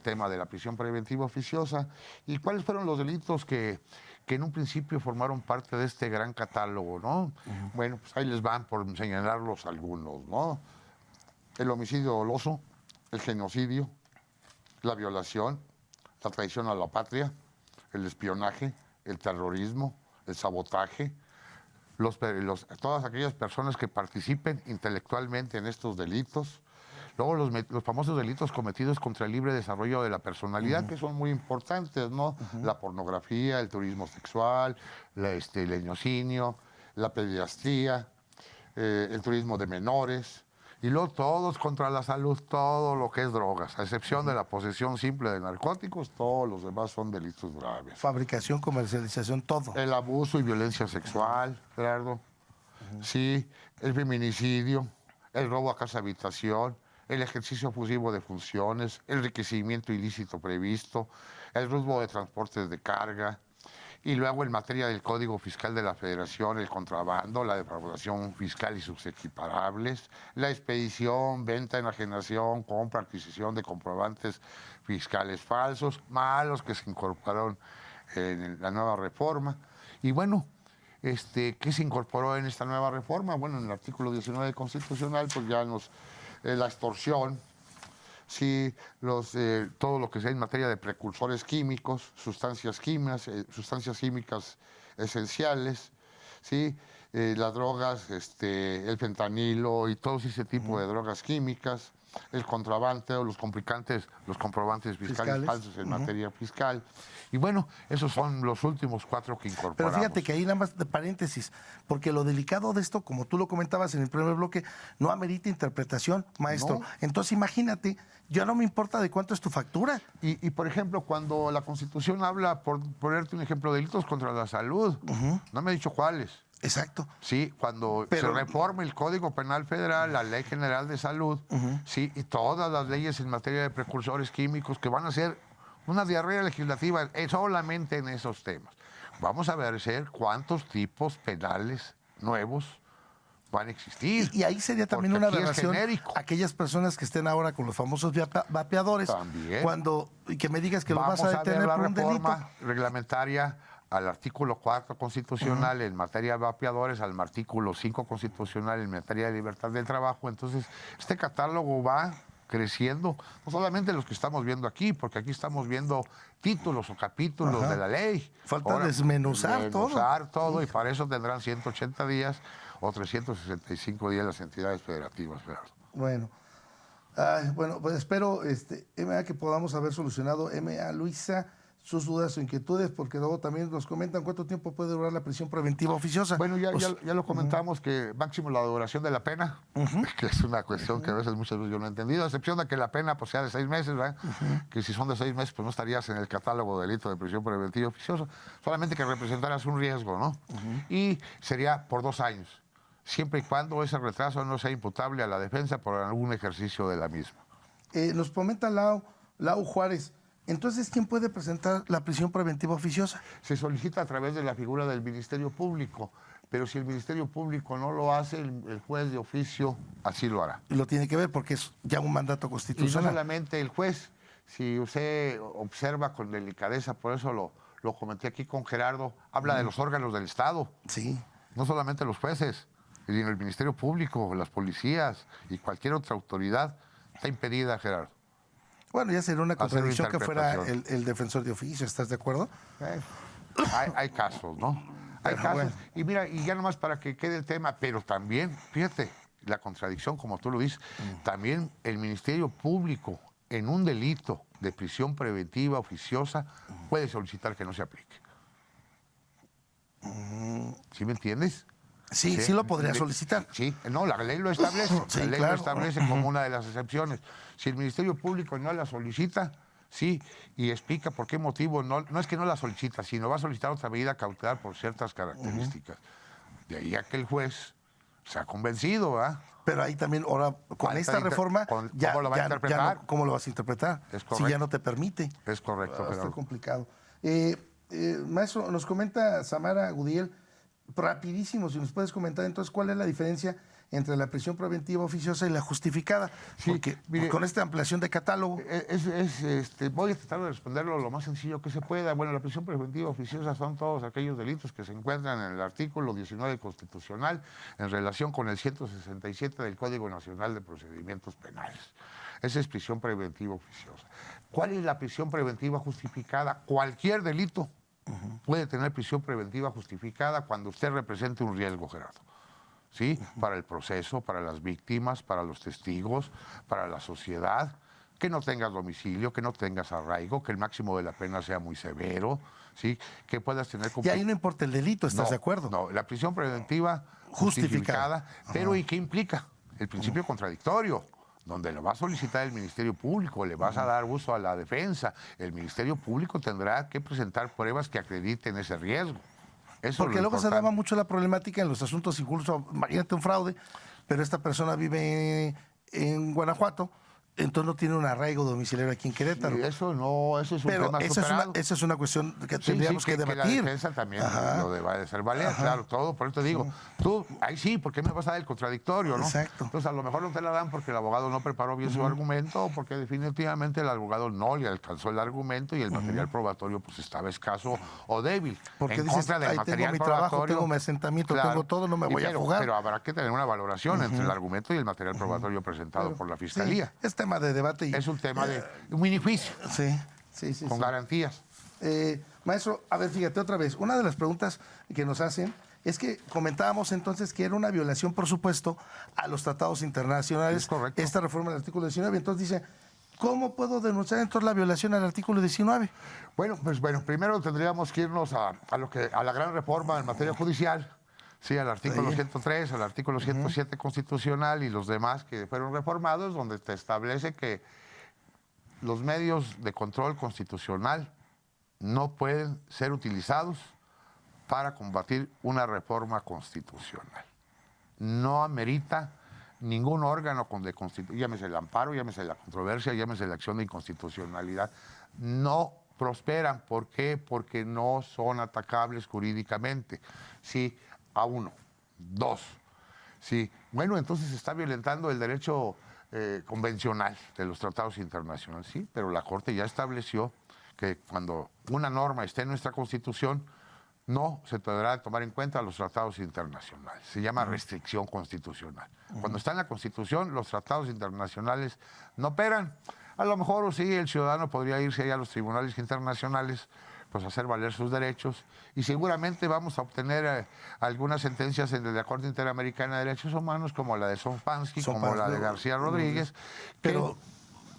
tema de la prisión preventiva oficiosa. ¿Y cuáles fueron los delitos que en un principio formaron parte de este gran catálogo, no? Bueno, pues ahí les van por señalarlos algunos, ¿no? El homicidio doloso, el genocidio, la violación, la traición a la patria, el espionaje, el terrorismo, el sabotaje, todas aquellas personas que participen intelectualmente en estos delitos. Luego los famosos delitos cometidos contra el libre desarrollo de la personalidad, que son muy importantes, ¿no? La pornografía, el turismo sexual, el genocidio, la pederastía, el turismo de menores. Y luego todos contra la salud, todo lo que es drogas, a excepción de la posesión simple de narcóticos, todos los demás son delitos graves. Fabricación, comercialización, todo. El abuso y violencia sexual, Gerardo. Sí, el feminicidio, el robo a casa habitación, el ejercicio abusivo de funciones, el enriquecimiento ilícito previsto, el robo de transportes de carga. Y luego en materia del Código Fiscal de la Federación, el contrabando, la defraudación fiscal y sus equiparables, la expedición, venta, enajenación, compra, adquisición de comprobantes fiscales falsos, malos que se incorporaron en la nueva reforma. Y bueno, ¿qué se incorporó en esta nueva reforma? Bueno, en el artículo 19 constitucional, pues ya la extorsión, sí, todo lo que sea en materia de precursores químicos, sustancias químicas esenciales, sí, las drogas, el fentanilo y todo ese tipo de drogas químicas, el contrabando, los comprobantes fiscales falsos en materia fiscal. Y bueno, esos son los últimos 4 que incorporamos. Pero fíjate que ahí nada más de paréntesis, porque lo delicado de esto, como tú lo comentabas en el primer bloque, no amerita interpretación, maestro. No. Entonces imagínate, ya no me importa de cuánto es tu factura. Y por ejemplo, cuando la Constitución habla, por ponerte un ejemplo, delitos contra la salud, no me ha dicho cuáles. Exacto. Sí, cuando se reforme el Código Penal Federal, la Ley General de Salud, sí, y todas las leyes en materia de precursores químicos que van a ser una diarrea legislativa solamente en esos temas. Vamos a ver cuántos tipos penales nuevos van a existir. Y ahí sería también una aberración aquellas personas que estén ahora con los famosos vapeadores. También. Y que me digas que los vas a detener por un delito. Vamos a ver la reforma reglamentaria al artículo 4 constitucional en materia de vapeadores, al artículo 5 constitucional en materia de libertad del trabajo. Entonces, este catálogo va creciendo, no solamente los que estamos viendo aquí, porque aquí estamos viendo títulos o capítulos de la ley. Falta desmenuzar todo, y para eso tendrán 180 días o 365 días las entidades federativas, Gerardo. Bueno, pues espero, MA, que podamos haber solucionado, MA Luisa, sus dudas o inquietudes, porque luego también nos comentan cuánto tiempo puede durar la prisión preventiva oficiosa. Bueno, ya lo comentamos, que máximo la duración de la pena, que es una cuestión que a veces, muchas veces yo no he entendido, a excepción de que la pena pues sea de 6 meses, ¿verdad? Que si son de 6 meses, pues no estarías en el catálogo de delito de prisión preventiva oficiosa, solamente que representaras un riesgo, ¿no? Y sería por 2 años, siempre y cuando ese retraso no sea imputable a la defensa por algún ejercicio de la misma. Nos comenta Lau Juárez, entonces, ¿quién puede presentar la prisión preventiva oficiosa? Se solicita a través de la figura del Ministerio Público, pero si el Ministerio Público no lo hace, el juez de oficio así lo hará. Y lo tiene que ver porque es ya un mandato Y no constitucional. solamente el juez, si usted observa con delicadeza, por eso lo comenté aquí con Gerardo, habla de los órganos del Estado. Sí. No solamente los jueces, sino el Ministerio Público, las policías y cualquier otra autoridad está impedida, Gerardo. Bueno, ya sería una Hacer contradicción que fuera interpretación. el defensor de oficio, ¿estás de acuerdo? Hay casos, ¿no? Hay Pero casos. bueno. Y mira, y ya nomás para que quede el tema, pero también, fíjate, la contradicción, como tú lo dices, también el Ministerio Público en un delito de prisión preventiva oficiosa puede solicitar que no se aplique. ¿Sí me entiendes? Sí lo podría solicitar. Sí, no, la ley lo establece. Sí, la ley claro. lo establece como una de las excepciones. Si el Ministerio Público no la solicita, sí, y explica por qué motivo, no es que no la solicita, sino va a solicitar otra medida cautelar por ciertas características. De ahí a que el juez se ha convencido, ¿verdad? Pero ahí también, ahora, con esta reforma, ¿Cómo lo va a interpretar? ¿Cómo lo vas a interpretar? Es Si correcto. ya no te permite. Es correcto, Está Gerardo. complicado. Maestro, nos comenta Samara Gudiel, rapidísimo, si nos puedes comentar entonces cuál es la diferencia entre la prisión preventiva oficiosa y la justificada. Sí, Porque mire, con esta ampliación de catálogo. Voy a tratar de responderlo lo más sencillo que se pueda. Bueno, la prisión preventiva oficiosa son todos aquellos delitos que se encuentran en el artículo 19 constitucional en relación con el 167 del Código Nacional de Procedimientos Penales. Esa es prisión preventiva oficiosa. ¿Cuál es la prisión preventiva justificada? Cualquier delito puede tener prisión preventiva justificada cuando usted represente un riesgo, Gerardo. ¿Sí? Para el proceso, para las víctimas, para los testigos, para la sociedad, que no tengas domicilio, que no tengas arraigo, que el máximo de la pena sea muy severo, ¿sí? Que puedas tener... Y ahí no importa el delito, ¿estás de acuerdo? No, la prisión preventiva justificada, pero ¿y qué implica? El principio contradictorio, donde lo va a solicitar el Ministerio Público, le vas a dar uso a la defensa, el Ministerio Público tendrá que presentar pruebas que acrediten ese riesgo. Eso Porque es lo luego se importante. daba mucho la problemática en los asuntos, incluso, imagínate un fraude, pero esta persona vive en Guanajuato, entonces no tiene un arraigo domiciliario aquí en Querétaro. Sí, eso es un Pero tema esa superado. es una cuestión que Sí, tendríamos que la debatir. defensa también Ajá. lo debe de hacer valer, claro, todo. Por eso te digo, tú, ahí sí, ¿por qué me vas a dar el contradictorio, no? Exacto. Entonces, a lo mejor no te la dan porque el abogado no preparó bien su argumento, o porque definitivamente el abogado no le alcanzó el argumento y el material probatorio pues estaba escaso o débil. Porque En dices, contra del ahí tengo material mi trabajo, probatorio, tengo mi asentamiento, tengo todo, no me voy a jugar. Pero habrá que tener una valoración entre el argumento y el material probatorio presentado por la Fiscalía. Sí, es tema de debate. Y, Es un tema de un minijuicio, sí. con garantías. Maestro, a ver, fíjate otra vez, una de las preguntas que nos hacen es que comentábamos entonces que era una violación, por supuesto, a los tratados internacionales. Es correcto. Esta reforma del artículo 19. Entonces dice, ¿cómo puedo denunciar entonces la violación al artículo 19? Bueno, primero tendríamos que irnos a la gran reforma en materia judicial, sí, al artículo 103, al artículo 107 constitucional y los demás que fueron reformados, donde te establece que los medios de control constitucional no pueden ser utilizados para combatir una reforma constitucional. No amerita ningún órgano de constitución, llámese el amparo, llámese la controversia, llámese la acción de inconstitucionalidad, no prosperan. ¿Por qué? Porque no son atacables jurídicamente. Sí, a uno. Dos. Sí, bueno, entonces se está violentando el derecho convencional de los tratados internacionales, sí, pero la Corte ya estableció que cuando una norma esté en nuestra Constitución, no se deberá tomar en cuenta los tratados internacionales. Se llama restricción constitucional. Cuando está en la Constitución, los tratados internacionales no operan. A lo mejor sí, el ciudadano podría irse allá a los tribunales internacionales, pues hacer valer sus derechos, y seguramente vamos a obtener algunas sentencias de la Corte Interamericana de Derechos Humanos, como la de Sompansky, como la de García Rodríguez, pero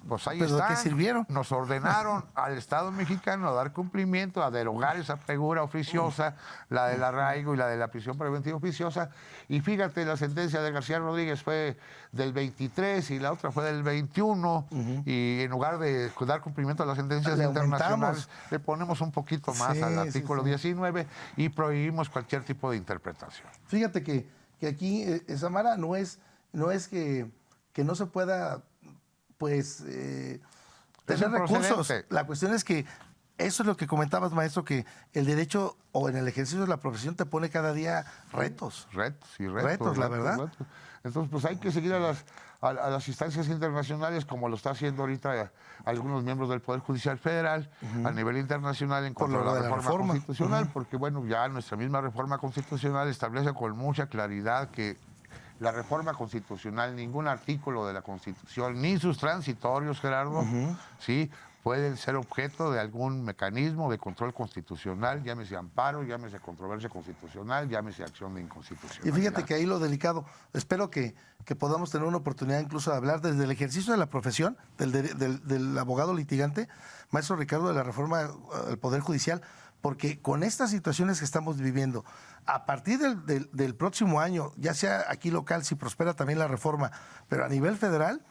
pues ahí ¿pero de están. qué sirvieron? Nos ordenaron al Estado mexicano a dar cumplimiento, a derogar esa figura oficiosa, la del arraigo y la de la prisión preventiva oficiosa. Y fíjate, la sentencia de García Rodríguez fue del 23 y la otra fue del 21. Y en lugar de dar cumplimiento a las sentencias internacionales, le ponemos un poquito más al artículo 19 y prohibimos cualquier tipo de interpretación. Fíjate que aquí, Samara, no es que no se pueda, pues, tener recursos. La cuestión es que eso es lo que comentabas, maestro, que el derecho o en el ejercicio de la profesión te pone cada día retos. Retos, la verdad. Entonces, pues hay que seguir a las instancias internacionales, como lo está haciendo ahorita algunos miembros del Poder Judicial Federal, a nivel internacional, en cuanto a la reforma constitucional, porque, bueno, ya nuestra misma reforma constitucional establece con mucha claridad que la reforma constitucional, ningún artículo de la Constitución, ni sus transitorios, Gerardo, ¿sí?, pueden ser objeto de algún mecanismo de control constitucional, llámese amparo, llámese controversia constitucional, llámese acción de inconstitucionalidad. Y fíjate que ahí lo delicado, espero que podamos tener una oportunidad incluso de hablar desde el ejercicio de la profesión, del abogado litigante, maestro Ricardo, de la reforma del Poder Judicial, porque con estas situaciones que estamos viviendo, a partir del próximo año, ya sea aquí local, si prospera también la reforma, pero a nivel federal,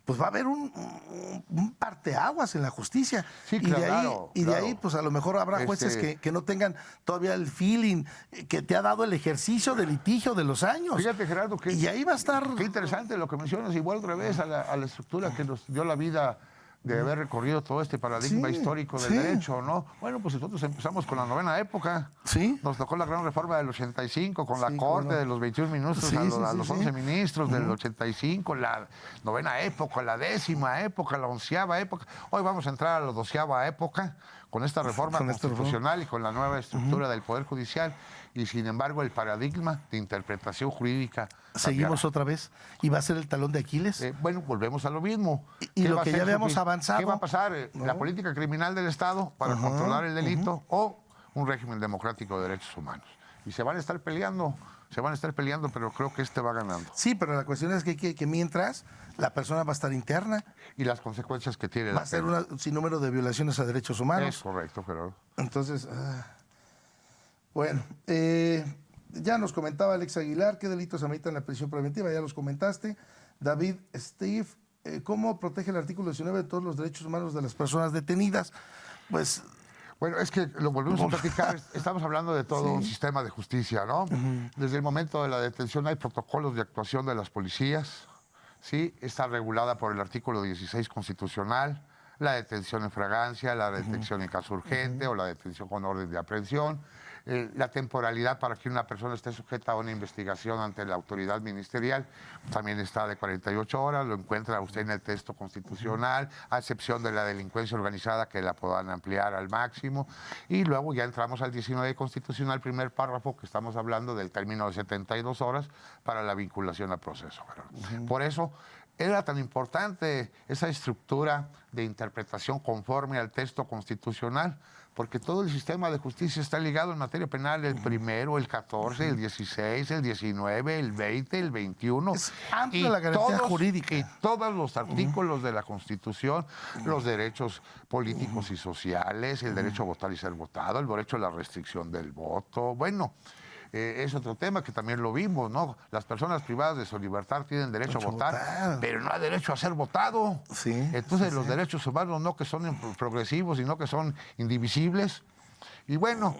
pues va a haber un parteaguas en la justicia. Sí, y de ahí, pues a lo mejor habrá jueces que no tengan todavía el feeling que te ha dado el ejercicio de litigio de los años. Fíjate, Gerardo, que y ahí va a estar... Qué interesante lo que mencionas, igual otra vez a la estructura que nos dio la vida de haber recorrido todo este paradigma histórico del derecho, ¿no? Bueno, pues nosotros empezamos con la novena época. Sí. Nos tocó la gran reforma del 85, con la corte de los 21 ministros a los 11 ministros del 85, la novena época, la 10ª época, la 11ª época. Hoy vamos a entrar a la 12ª época con esta reforma constitucional y con la nueva estructura del Poder Judicial. Y sin embargo, el paradigma de interpretación jurídica seguimos otra vez y va a ser el talón de Aquiles. Bueno, volvemos a lo mismo. Y lo que ya habíamos avanzado. ¿Qué va a pasar? ¿La política criminal del Estado para controlar el delito o un régimen democrático de derechos humanos? Y se van a estar peleando, pero creo que va ganando. Sí, pero la cuestión es que mientras la persona va a estar interna. Y las consecuencias que tiene va a ser un sinnúmero de violaciones a derechos humanos. Es correcto, Gerardo. Entonces, bueno, ya nos comentaba Alex Aguilar qué delitos ameritan la prisión preventiva, ya los comentaste. David Steve, ¿cómo protege el artículo 19 de todos los derechos humanos de las personas detenidas? Pues... Bueno, es que lo volvemos a platicar, estamos hablando de todo un sistema de justicia, ¿no? Desde el momento de la detención hay protocolos de actuación de las policías, ¿sí? Está regulada por el artículo 16 constitucional, la detención en fragancia, la detención en caso urgente o la detención con orden de aprehensión, la temporalidad para que una persona esté sujeta a una investigación ante la autoridad ministerial también está de 48 horas, lo encuentra usted en el texto constitucional, a excepción de la delincuencia organizada que la puedan ampliar al máximo. Y luego ya entramos al 19 constitucional, primer párrafo, que estamos hablando del término de 72 horas para la vinculación a proceso. Por eso era tan importante esa estructura de interpretación conforme al texto constitucional, porque todo el sistema de justicia está ligado en materia penal, el primero, el 14, el 16, el 19, el 20, el 21. Es amplia la garantía jurídica. Y todos los artículos de la Constitución, los derechos políticos y sociales, el derecho a votar y ser votado, el derecho a la restricción del voto. Bueno, es otro tema que también lo vimos, ¿no? Las personas privadas de su libertad tienen derecho a votar, pero no hay derecho a ser votado. Sí, entonces los derechos humanos no que son progresivos, sino que son indivisibles. Y bueno,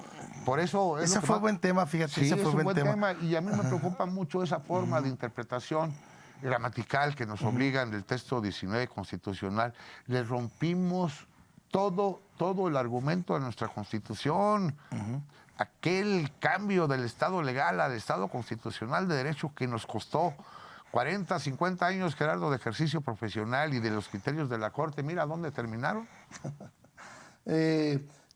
por eso... Ese fue buen tema, fíjate. Sí, ese fue buen tema. Y a mí me preocupa mucho esa forma de interpretación gramatical que nos obligan del texto 19 constitucional. Le rompimos todo el argumento de nuestra Constitución. Aquel cambio del Estado legal al Estado constitucional de derecho que nos costó 40, 50 años, Gerardo, de ejercicio profesional y de los criterios de la Corte. Mira dónde terminaron.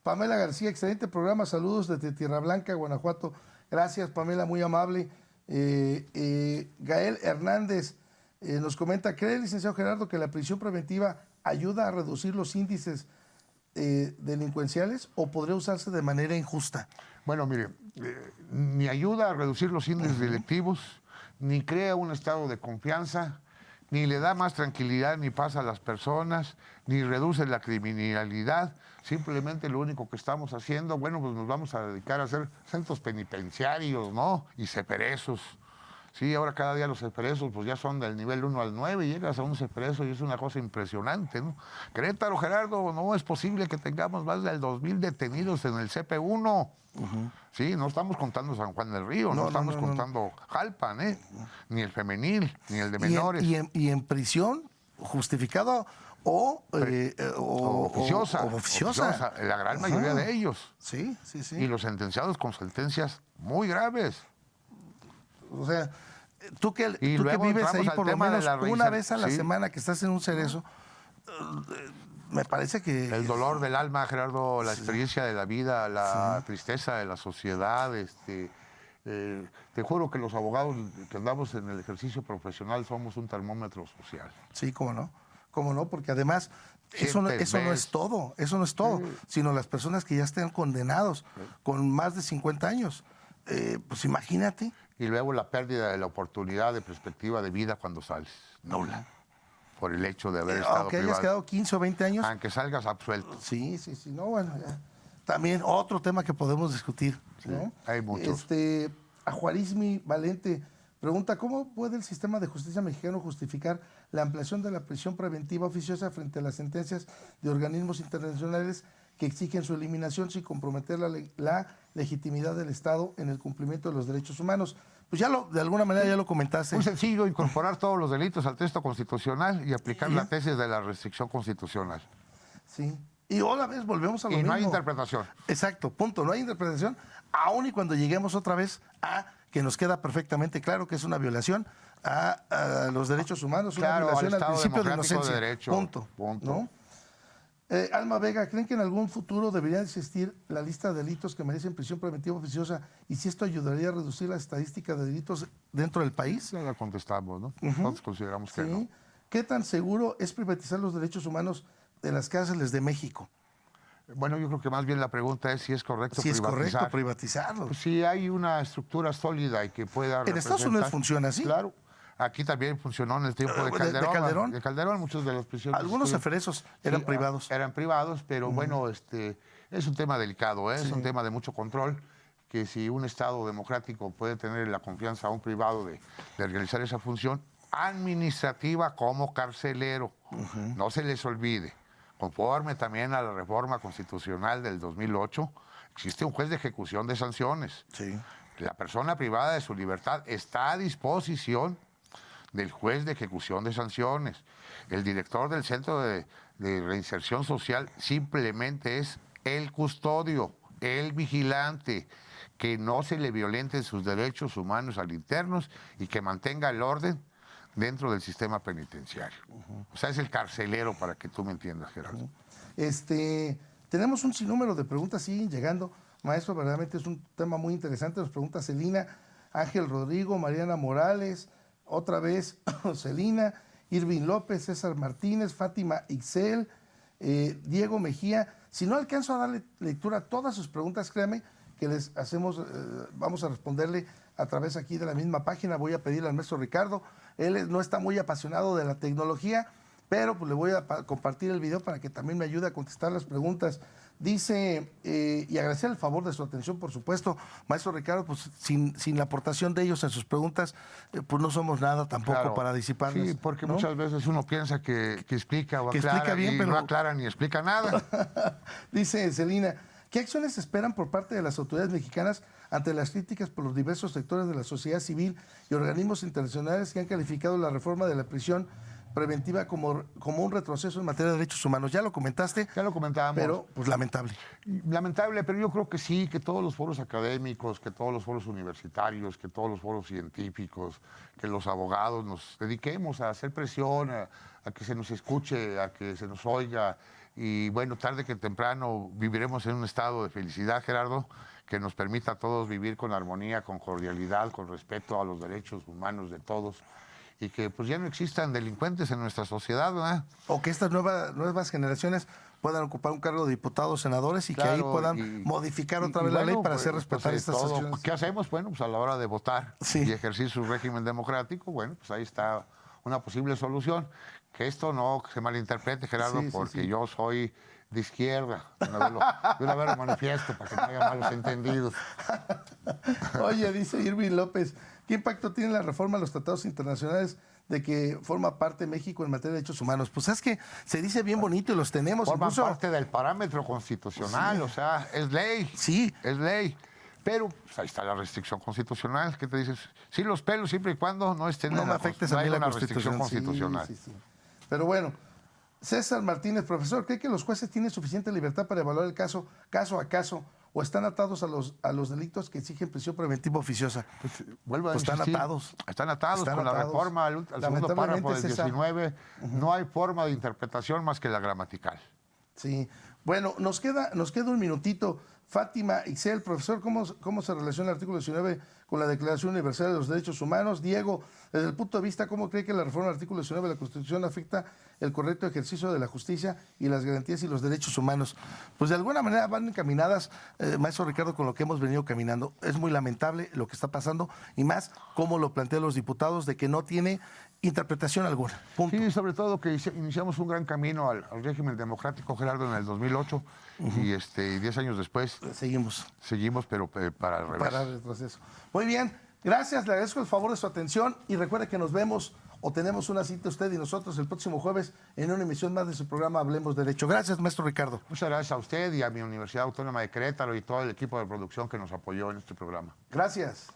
Pamela García, excelente programa, saludos desde Tierra Blanca, Guanajuato. Gracias, Pamela, muy amable. Gael Hernández nos comenta, ¿cree el licenciado Gerardo que la prisión preventiva ayuda a reducir los índices delincuenciales o podría usarse de manera injusta? Bueno, mire, ni ayuda a reducir los índices delictivos, ni crea un estado de confianza, ni le da más tranquilidad ni paz a las personas, ni reduce la criminalidad. Simplemente lo único que estamos haciendo, bueno, pues nos vamos a dedicar a hacer centros penitenciarios, ¿no? Y ceferezos. Sí, ahora cada día los ceferezos pues ya son del nivel 1 al 9 y llegas a un ceferezo y es una cosa impresionante, ¿no? Querétaro, Gerardo, no es posible que tengamos más de 2,000 detenidos en el CP1. Sí, no estamos contando San Juan del Río, no estamos contando Jalpan, ni el femenil, ni el de menores. Y en prisión, justificado o oficiosa. Oficiosa, la gran mayoría de ellos. Sí, sí, sí. Y los sentenciados con sentencias muy graves. O sea, tú que luego vives ahí por lo menos una vez a la sí. semana que estás en un cerezo, me parece que... El dolor del alma, Gerardo, la experiencia de la vida, la tristeza de la sociedad. Te juro que los abogados que andamos en el ejercicio profesional somos un termómetro social. Sí, cómo no. Cómo no, porque además eso no es todo, sino las personas que ya estén condenados con más de 50 años. Pues imagínate. Y luego la pérdida de la oportunidad de perspectiva de vida cuando sales, nula, por el hecho de haber estado aunque privado. hayas quedado 15 o 20 años. Aunque salgas absuelto. Sí, no, bueno, ya. También otro tema que podemos discutir. Sí, ¿no? hay muchos. A Juarismi Valente pregunta, ¿cómo puede el sistema de justicia mexicano justificar la ampliación de la prisión preventiva oficiosa frente a las sentencias de organismos internacionales que exigen su eliminación sin comprometer la legitimidad del Estado en el cumplimiento de los derechos humanos? Pues de alguna manera ya lo comentaste. Muy sencillo, incorporar todos los delitos al texto constitucional y aplicar la tesis de la restricción constitucional. Sí. Y otra vez volvemos a lo mismo. Y no hay interpretación. Exacto, punto. No hay interpretación, aun y cuando lleguemos otra vez a que nos queda perfectamente claro que es una violación a los derechos humanos, claro, una violación al Estado principio de democrático inocencia. de derecho. Punto. ¿No? Alma Vega, ¿creen que en algún futuro debería existir la lista de delitos que merecen prisión preventiva oficiosa y si esto ayudaría a reducir la estadística de delitos dentro del país? Ya la contestamos, ¿no? Nosotros consideramos que no. ¿Qué tan seguro es privatizar los derechos humanos de las cárceles de México? Bueno, yo creo que más bien la pregunta es si es correcto privatizar. Si es correcto privatizarlos. Pues si hay una estructura sólida y que pueda En Estados Unidos funciona así. Claro. Aquí también funcionó en el tiempo de Calderón. De Calderón, muchos de los prisioneros. Algunos ceferezos eran privados. Eran privados, pero bueno, es un tema delicado, es un tema de mucho control, que si un Estado democrático puede tener la confianza a un privado de realizar esa función administrativa como carcelero, no se les olvide. Conforme también a la reforma constitucional del 2008, existe un juez de ejecución de sanciones. Sí. La persona privada de su libertad está a disposición del juez de ejecución de sanciones. El director del Centro de Reinserción Social simplemente es el custodio, el vigilante, que no se le violenten sus derechos humanos al internos y que mantenga el orden dentro del sistema penitenciario. O sea, es el carcelero, para que tú me entiendas, Gerardo. Tenemos un sinnúmero de preguntas, siguen llegando. Maestro, verdaderamente es un tema muy interesante. Nos pregunta Celina, Ángel Rodrigo, Mariana Morales, otra vez Celina, Irving López, César Martínez, Fátima Ixel, Diego Mejía. Si no alcanzo a darle lectura a todas sus preguntas, créame que les hacemos, vamos a responderle a través aquí de la misma página. Voy a pedirle al maestro Ricardo, él no está muy apasionado de la tecnología, pero pues le voy a compartir el video para que también me ayude a contestar las preguntas. Dice, y agradecer el favor de su atención, por supuesto, maestro Ricardo, pues sin la aportación de ellos en sus preguntas, pues no somos nada tampoco para disiparlas. Sí, porque muchas veces uno piensa que explica o que aclara explica bien, y pero no aclara ni explica nada. Dice Celina, ¿qué acciones esperan por parte de las autoridades mexicanas ante las críticas por los diversos sectores de la sociedad civil y organismos internacionales que han calificado la reforma de la prisión preventiva como un retroceso en materia de derechos humanos. Ya lo comentaste. Ya lo comentábamos. Pero, pues, lamentable. Lamentable, pero yo creo que sí, que todos los foros académicos, que todos los foros universitarios, que todos los foros científicos, que los abogados nos dediquemos a hacer presión, a que se nos escuche, a que se nos oiga. Y bueno, tarde que temprano viviremos en un estado de felicidad, Gerardo, que nos permita a todos vivir con armonía, con cordialidad, con respeto a los derechos humanos de todos. Y que pues ya no existan delincuentes en nuestra sociedad, ¿verdad? O que estas nuevas generaciones puedan ocupar un cargo de diputados, senadores y Claro, que ahí puedan modificar otra vez la ley para hacer respetar estas acciones. ¿Qué hacemos? Bueno, pues a la hora de votar y ejercer su régimen democrático, bueno, pues ahí está una posible solución. Que esto no se malinterprete, Gerardo, porque yo soy de izquierda. De una vez lo manifiesto para que no haya malos entendidos. Oye, dice Irving López, ¿qué impacto tiene la reforma a los tratados internacionales de que forma parte México en materia de derechos humanos? Pues es que se dice bien bonito y los tenemos. Forma parte del parámetro constitucional, o sea, es ley. Sí. Es ley. Pero pues, ahí está la restricción constitucional. ¿Qué te dices? Sí, los pelos siempre y cuando no estén no me afectes a mí la restricción constitucional. Sí. Pero bueno, César Martínez, profesor, ¿cree que los jueces tienen suficiente libertad para evaluar el caso a caso o están atados a los delitos que exigen prisión preventiva oficiosa? Vuelvo a insistir, están atados con la reforma al segundo párrafo del 19. No hay forma de interpretación más que la gramatical. Sí. Bueno, nos queda un minutito. Fátima Ixel, profesor, ¿cómo se relaciona el artículo 19 con la Declaración Universal de los Derechos Humanos? Diego, desde el punto de vista, ¿cómo cree que la reforma del artículo 19 de la Constitución afecta el correcto ejercicio de la justicia y las garantías y los derechos humanos? Pues de alguna manera van encaminadas, maestro Ricardo, con lo que hemos venido caminando. Es muy lamentable lo que está pasando y más cómo lo plantean los diputados de que no tiene interpretación alguna. Punto. Sí, sobre todo que iniciamos un gran camino al régimen democrático, Gerardo, en el 2008 y 10 años después seguimos, pero para el revés. Para el retroceso. Muy bien, gracias, le agradezco el favor de su atención y recuerde que nos vemos o tenemos una cita usted y nosotros el próximo jueves en una emisión más de su programa Hablemos Derecho. Gracias, maestro Ricardo. Muchas gracias a usted y a mi Universidad Autónoma de Querétaro y todo el equipo de producción que nos apoyó en este programa. Gracias.